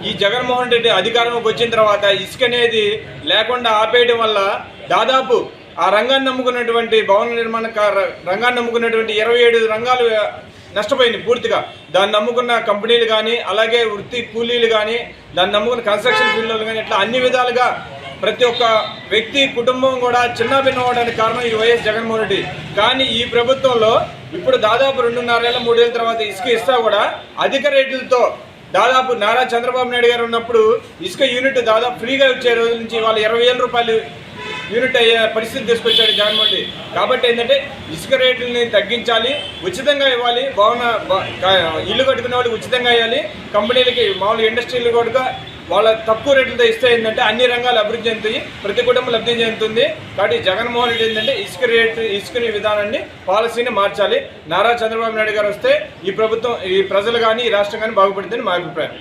ఈ జగన్మోహన్ రెడ్డి అధికారంలోకి వచ్చిన తర్వాత ఇసుక అనేది లేకుండా ఆపేయడం వల్ల దాదాపు ఆ రంగాన్ని నమ్ముకున్నటువంటి భవన నిర్మాణ రంగాన్ని నమ్ముకున్నటువంటి 27 రంగాలు నష్టపోయింది పూర్తిగా. దాన్ని నమ్ముకున్న కంపెనీలు కానీ, అలాగే వృత్తి కూలీలు కానీ, దాన్ని నమ్ముకున్న కన్స్ట్రక్షన్ ఫీల్డ్లు కానీ, ఇట్లా అన్ని విధాలుగా ప్రతి ఒక్క వ్యక్తి కుటుంబం కూడా చిన్నభిన్నం అవడానికి కారణం ఈ వైఎస్ జగన్మోహన్ రెడ్డి. కానీ ఈ ప్రభుత్వంలో ఇప్పుడు దాదాపు 2.5 ఏళ్ళ 3 ఏళ్ళ తర్వాత ఇసుక ఇస్తా కూడా అధిక రేట్లతో దాదాపు నారా చంద్రబాబు నాయుడు గారు ఉన్నప్పుడు ఇసుక యూనిట్ దాదాపు ఫ్రీగా వచ్చే రోజుల నుంచి వాళ్ళు 20,000 రూపాయలు యూనిట్ అయ్యే పరిస్థితి తీసుకొచ్చాడు జగన్మోహన్ రెడ్డి. కాబట్టి ఏంటంటే ఇసుక రేట్లని తగ్గించాలి, ఉచితంగా ఇవ్వాలి, ఇల్లు కట్టుకునే వాళ్ళకి ఉచితంగా ఇవ్వాలి, కంపెనీలకి మామూలు ఇండస్ట్రీలు కూడా వాళ్ళ తక్కువ రేట్లతో ఇస్తే ఏంటంటే అన్ని రంగాలు అభివృద్ధి చెందుతాయి, ప్రతి కుటుంబం లబ్ధి చెందుతుంది. కాబట్టి జగన్మోహన్ రెడ్డి ఏంటంటే ఇసుకని విధానాన్ని పాలసీని మార్చాలి. నారా చంద్రబాబు నాయుడు గారు వస్తే ఈ ప్రభుత్వం, ఈ ప్రజలు కానీ, ఈ రాష్ట్రం కానీ బాగుపడుతుందని మా అభిప్రాయం.